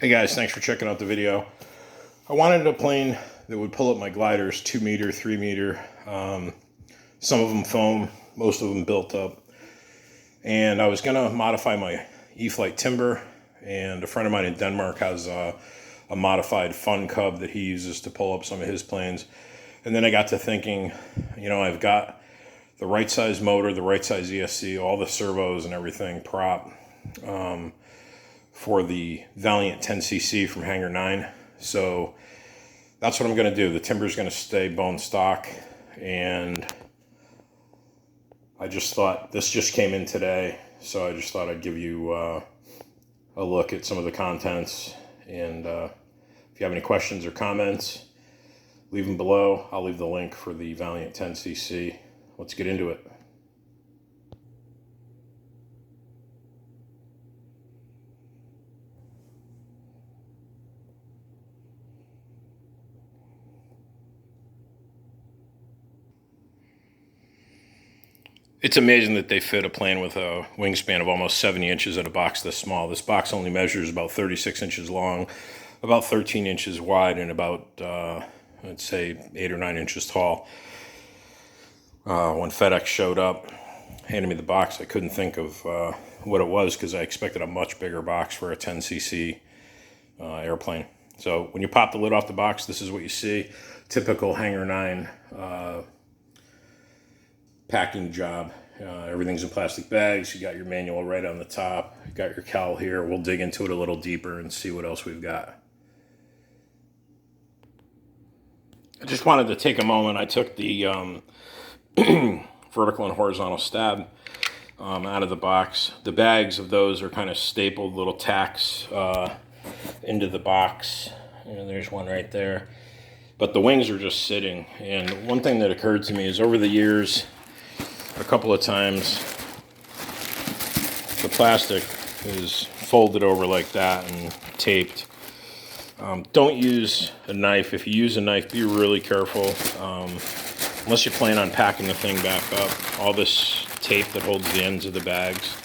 Hey guys, thanks for checking out the video. I wanted a plane that would pull up my gliders, 2 meter, 3 meter, some of them foam, most of them built up. And I was gonna modify my E-flite timber, and a friend of mine in Denmark has a modified fun cub that he uses to pull up some of his planes. And then I got to thinking, I've got the right size motor, the right size ESC, all the servos and everything, prop, for the Valiant 10cc from Hangar 9. So that's what I'm going to do. The timber is going to stay bone stock, and I just thought, this just came in today, so I just thought I'd give you a look at some of the contents. And if you have any questions or comments, leave them below. I'll leave the link for the Valiant 10cc. Let's get into it. It's amazing that they fit a plane with a wingspan of almost 70 inches in a box this small. This box only measures about 36 inches long, about 13 inches wide, and about, I'd say, 8 or 9 inches tall. When FedEx showed up, handed me the box, I couldn't think of what it was because I expected a much bigger box for a 10cc airplane. So when you pop the lid off the box, this is what you see. Typical Hangar 9 packing job. Everything's in plastic bags. You got your manual right on the top. You got your cowl here. We'll dig into it a little deeper and see what else we've got. I just wanted to take a moment. I took the vertical and horizontal stab out of the box. The bags of those are kind of stapled little tacks into the box. There's one right there. But the wings are just sitting. And one thing that occurred to me is over the years, a couple of times, the plastic is folded over like that and taped. Don't use a knife. If you use a knife, be really careful. Unless you plan on packing the thing back up, all this tape that holds the ends of the bags,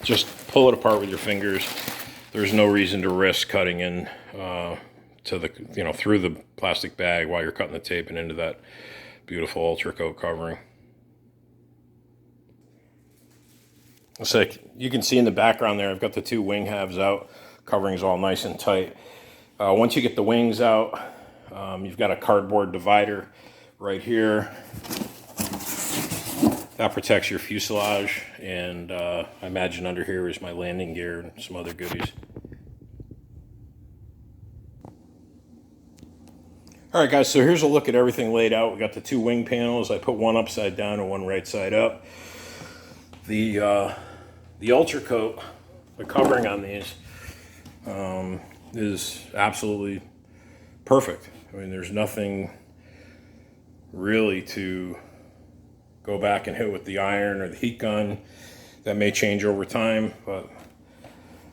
just pull it apart with your fingers. There's no reason to risk cutting in to the, through the plastic bag while you're cutting the tape and into that beautiful Ultra Cote covering. It's like you can see in the background there, I've got the two wing halves out. Covering's all nice and tight. Once you get the wings out, you've got a cardboard divider right here. That protects your fuselage, and I imagine under here is my landing gear and some other goodies. All right, guys, so here's a look at everything laid out. We got the two wing panels. I put one upside down and one right side up. The Ultra Cote, the covering on these, is absolutely perfect. I mean, there's nothing really to go back and hit with the iron or the heat gun. That may change over time, but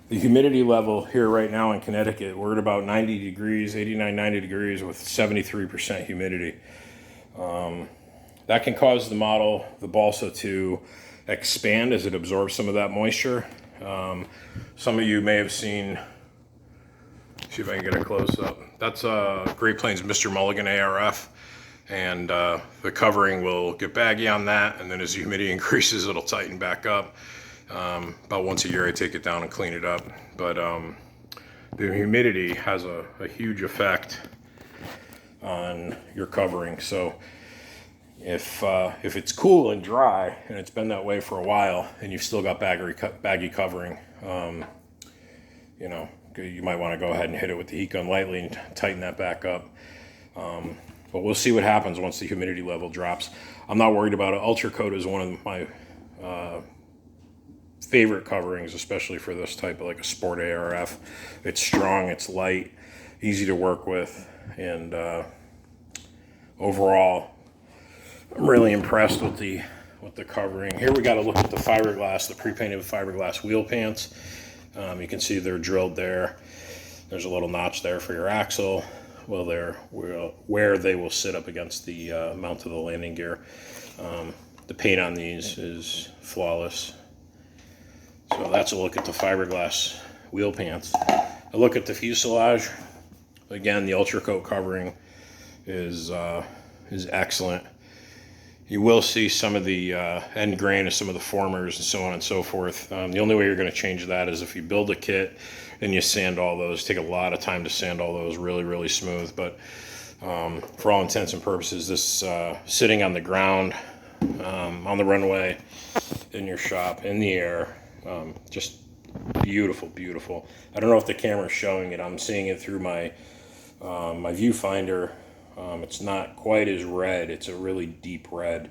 the humidity level here right now in Connecticut, we're at about 90 degrees, 89, 90 degrees with 73% humidity. That can cause the model, the balsa, to expand as it absorbs some of that moisture. Some of you may have seen, see if I can get a close up. That's Great Plains Mr. Mulligan ARF, and the covering will get baggy on that, and then as the humidity increases, it'll tighten back up. About once a year I take it down and clean it up, but the humidity has a huge effect on your covering. So if it's cool and dry and it's been that way for a while and you've still got baggy covering, you might want to go ahead and hit it with the heat gun lightly and tighten that back up. But we'll see what happens once the humidity level drops. I'm not worried about it. Ultra Cote is one of my favorite coverings, especially for this type of like a sport ARF. It's strong, it's light, easy to work with, and overall, I'm really impressed with the covering. Here we got to look at the fiberglass, the pre-painted fiberglass wheel pants. You can see they're drilled there. There's a little notch there for your axle. Well, where they will sit up against the mount of the landing gear. The paint on these is flawless. So that's a look at the fiberglass wheel pants. A look at the fuselage. Again, the Ultra Cote covering is excellent. You will see some of the end grain of some of the formers and so on and so forth. The only way you're going to change that is if you build a kit and you sand all those. Take a lot of time to sand all those really smooth. But for all intents and purposes, this sitting on the ground, on the runway, in your shop, in the air, just beautiful. I don't know if the camera's showing it. I'm seeing it through my my viewfinder. It's not quite as red. It's a really deep red.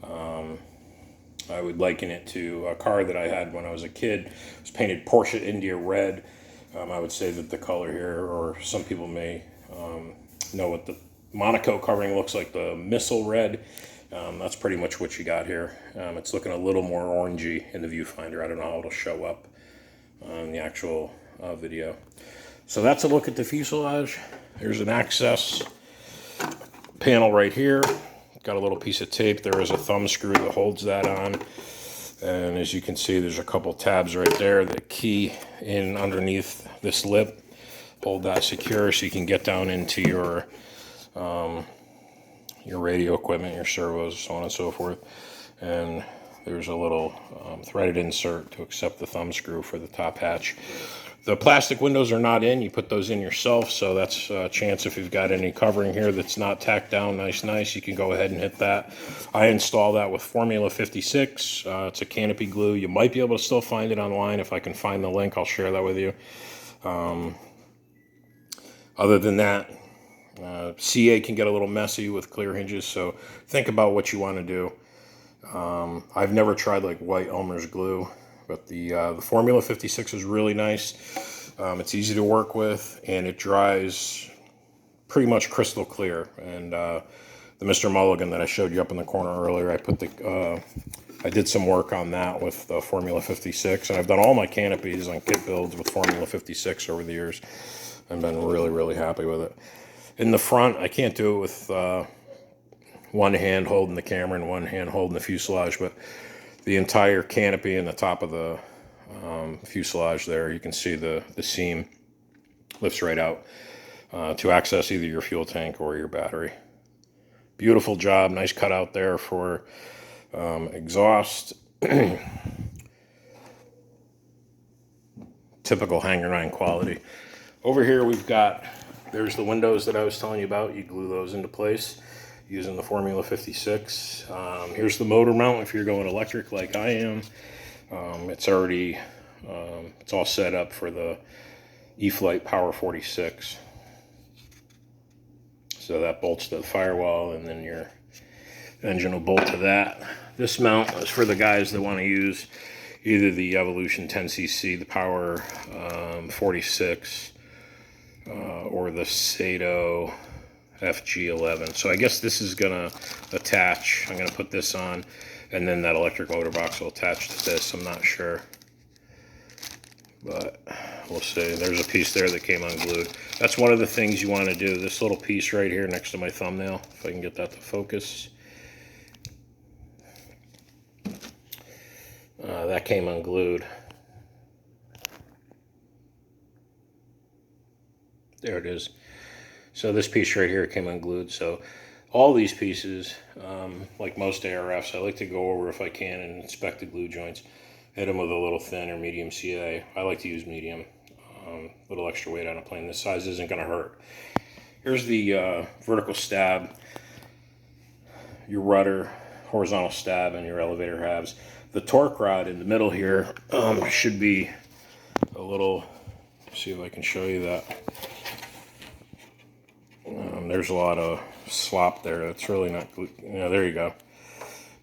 I would liken it to a car that I had when I was a kid. It was painted Porsche India red. I would say that the color here, or some people may know what the Monaco covering looks like, the missile red. That's pretty much what you got here. It's looking a little more orangey in the viewfinder. I don't know how it'll show up on the actual video. So that's a look at the fuselage. Here's an access panel right here. Got a little piece of tape. There is a thumb screw that holds that on. And as you can see, there's a couple tabs right there that key in underneath this lip. Hold that secure so you can get down into your radio equipment, your servos, so on and so forth. And there's a little threaded insert to accept the thumb screw for the top hatch. The plastic windows are not in. You put those in yourself, so that's a chance if you've got any covering here that's not tacked down nice, you can go ahead and hit that. I install that with Formula 56. It's a canopy glue. You might be able to still find it online. If I can find the link, I'll share that with you. Other than that, CA can get a little messy with clear hinges, so think about what you want to do. I've never tried like white Elmer's glue, but the Formula 56 is really nice. It's easy to work with, and it dries pretty much crystal clear. And the Mr. Mulligan that I showed you up in the corner earlier, I did some work on that with the Formula 56, and I've done all my canopies on kit builds with Formula 56 over the years. I've been really happy with it. In the front, I can't do it with one hand holding the camera and one hand holding the fuselage, but the entire canopy and the top of the fuselage there, you can see the seam lifts right out to access either your fuel tank or your battery. Beautiful job, nice cutout there for exhaust. Typical Hangar 9 quality. Over here we've got, there's the windows that I was telling you about. You glue those into place using the Formula 56. Here's the motor mount if you're going electric like I am. It's already, it's all set up for the E-flite Power 46. So that bolts to the firewall, and then your engine will bolt to that. This mount is for the guys that want to use either the Evolution 10cc, the Power 46, or the Sato FG11. So I guess this is gonna attach. I'm gonna put this on, and then that electric motor box will attach to this. I'm not sure, but we'll see. There's a piece there that came unglued. That's one of the things you want to do. This little piece right here next to my thumbnail, if I can get that to focus. That came unglued. There it is. So this piece right here came unglued. So all these pieces, like most ARFs, I like to go over if I can and inspect the glue joints. Hit them with a little thin or medium CA. I like to use medium. A little extra weight on a plane this size isn't going to hurt. Here's the vertical stab, your rudder, horizontal stab, and your elevator halves. The torque rod in the middle here should be a little, see if I can show you that. There's a lot of slop there. That's really not glued. There you go.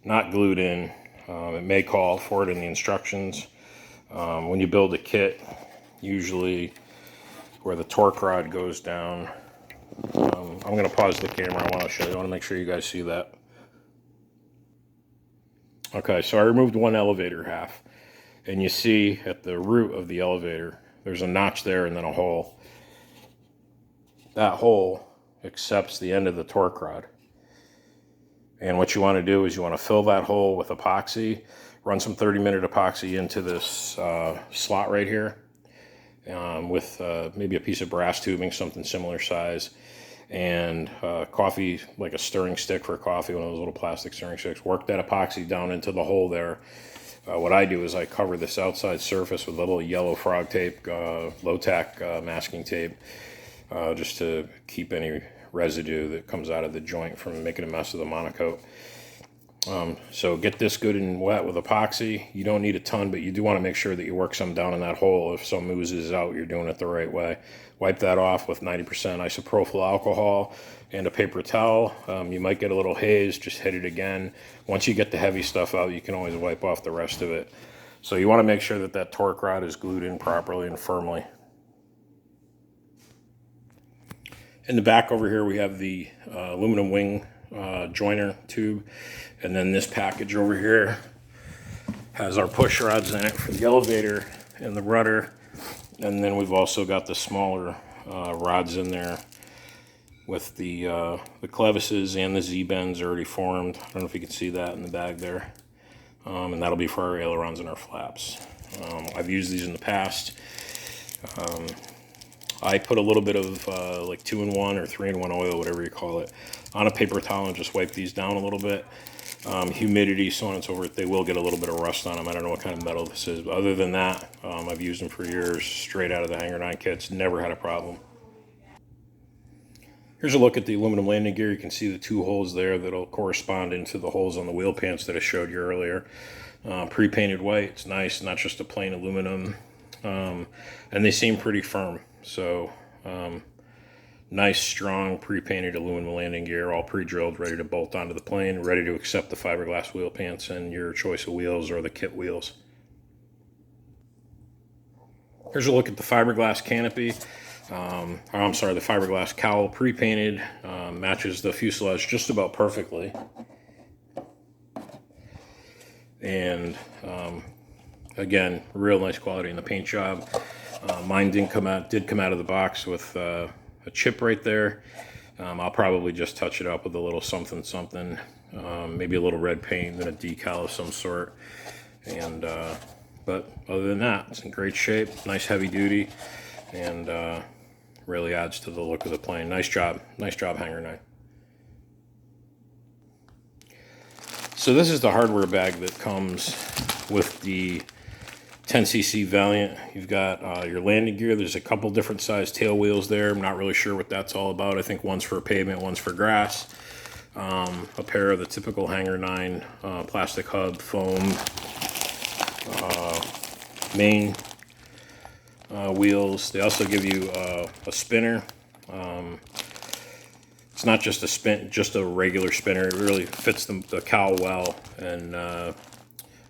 Not glued in. It may call for it in the instructions. When you build a kit, usually where the torque rod goes down, I'm going to pause the camera. I want to show you. I want to make sure you guys see that. Okay, so I removed one elevator half, and you see at the root of the elevator, there's a notch there and then a hole. That hole accepts the end of the torque rod. And what you want to do is you want to fill that hole with epoxy, run some 30-minute epoxy into this slot right here, with maybe a piece of brass tubing, something similar size, and coffee, like a stirring stick for coffee, one of those little plastic stirring sticks. Work that epoxy down into the hole there. What I do is I cover this outside surface with a little yellow frog tape, low-tack masking tape, just to keep any residue that comes out of the joint from making a mess of the monocoat. So get this good and wet with epoxy. You don't need a ton, but you do want to make sure that you work some down in that hole. If some oozes out, you're doing it the right way. Wipe that off with 90% isopropyl alcohol and a paper towel. You might get a little haze, just hit it again. Once you get the heavy stuff out, you can always wipe off the rest of it. So you want to make sure that that torque rod is glued in properly and firmly. In the back over here, we have the aluminum wing joiner tube, and then this package over here has our push rods in it for the elevator and the rudder, and then we've also got the smaller rods in there with the clevises and the Z-bends already formed. I don't know if you can see that in the bag there, and that'll be for our ailerons and our flaps. I've used these in the past. I put a little bit of like 2-in-1 or 3-in-1 oil, whatever you call it, on a paper towel and just wipe these down a little bit. Humidity, so on and so forth, they will get a little bit of rust on them. I don't know what kind of metal this is, but other than that, I've used them for years, straight out of the Hangar 9 kits, never had a problem. Here's a look at the aluminum landing gear. You can see the 2 holes there that'll correspond into the holes on the wheel pants that I showed you earlier. Pre-painted white, it's nice, not just a plain aluminum, and they seem pretty firm. So nice, strong, pre-painted aluminum landing gear, all pre-drilled, ready to bolt onto the plane, ready to accept the fiberglass wheel pants and your choice of wheels or the kit wheels. Here's a look at the fiberglass canopy. I'm sorry, the fiberglass cowl, pre-painted, matches the fuselage just about perfectly. And again, real nice quality in the paint job. Mine did come out of the box with a chip right there. I'll probably just touch it up with a little something, maybe a little red paint and a decal of some sort. And but other than that, it's in great shape, nice heavy duty, and really adds to the look of the plane. Nice job, Hangar 9. So this is the hardware bag that comes with the 10cc Valiant. You've got your landing gear. There's a couple different size tail wheels there. I'm not really sure what that's all about. I think one's for pavement, one's for grass. A pair of the typical Hangar 9 plastic hub foam main wheels. They also give you a spinner. It's not just a regular spinner. It really fits the cowl well and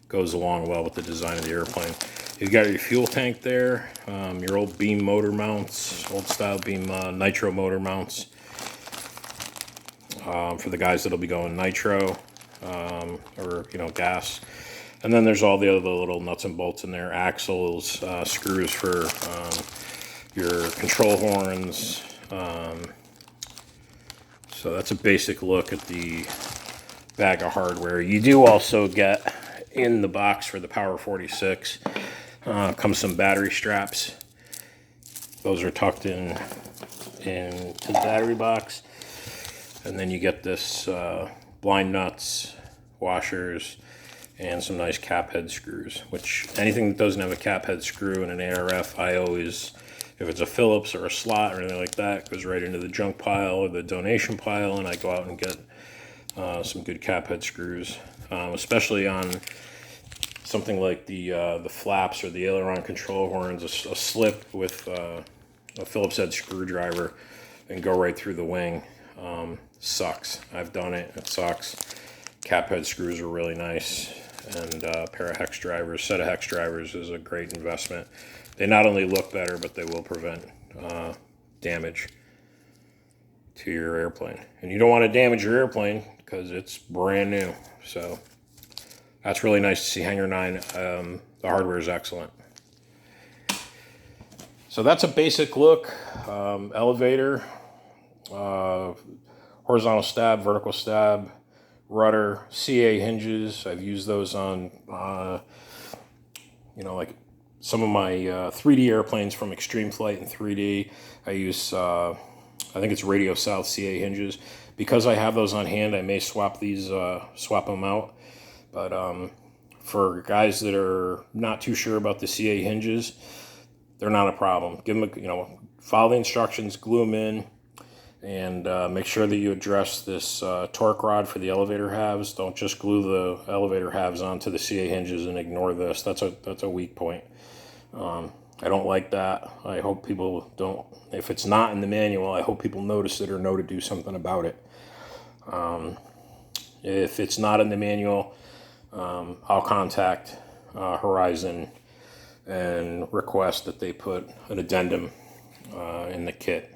goes along well with the design of the airplane. You've got your fuel tank there, your old beam motor mounts, old style beam nitro motor mounts for the guys that'll be going nitro or gas. And then there's all the other little nuts and bolts in there, axles, screws for your control horns. So that's a basic look at the bag of hardware. You do also get in the box for the Power 46 comes some battery straps. Those are tucked into the battery box. And then you get this blind nuts, washers, and some nice cap head screws, which anything that doesn't have a cap head screw and an ARF, I always, if it's a Phillips or a slot or anything like that, goes right into the junk pile or the donation pile, and I go out and get some good cap head screws, especially on something like the flaps or the aileron control horns. A slip with a Phillips head screwdriver and go right through the wing sucks. I've done it. It sucks. Cap head screws are really nice, and a pair of hex drivers, set of hex drivers is a great investment. They not only look better, but they will prevent damage to your airplane. And you don't want to damage your airplane because it's brand new. So that's really nice to see Hangar 9. The hardware is excellent. So that's a basic look. Elevator, horizontal stab, vertical stab, rudder, CA hinges. I've used those on, like some of my 3D airplanes from Extreme Flight and 3D. I use, I think it's Radio South CA hinges. Because I have those on hand, I may swap them out. But for guys that are not too sure about the CA hinges, they're not a problem. Give them, follow the instructions, glue them in, and make sure that you address this torque rod for the elevator halves. Don't just glue the elevator halves onto the CA hinges and ignore this. That's a weak point. I don't like that. I hope people don't. If it's not in the manual, I hope people notice it or know to do something about it. If it's not in the manual, I'll contact Horizon and request that they put an addendum in the kit.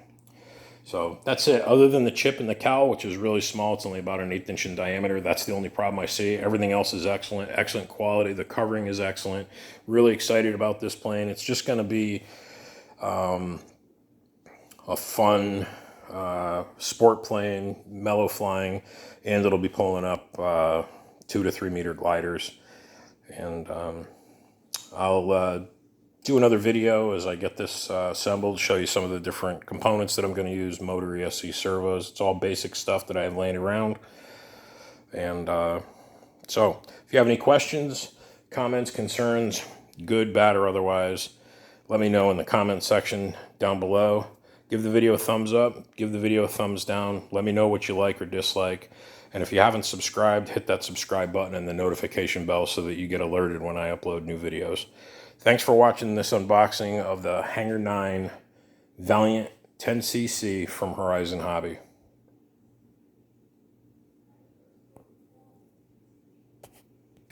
So that's it. Other than the chip and the cowl, which is really small, it's only about an 1/8 inch in diameter. That's the only problem I see. Everything else is excellent quality. The covering is excellent. Really excited about this plane. It's just going to be a fun sport plane, mellow flying, and it'll be pulling up 2 to 3 meter gliders. And I'll do another video as I get this assembled, show you some of the different components that I'm going to use, motor, ESC, servos. It's all basic stuff that I have laying around. And so if you have any questions, comments, concerns, good, bad, or otherwise, let me know in the comment section down below. Give the video a thumbs up, give the video a thumbs down. Let me know what you like or dislike. And if you haven't subscribed, hit that subscribe button and the notification bell so that you get alerted when I upload new videos. Thanks for watching this unboxing of the Hangar 9 Valiant 10cc from Horizon Hobby.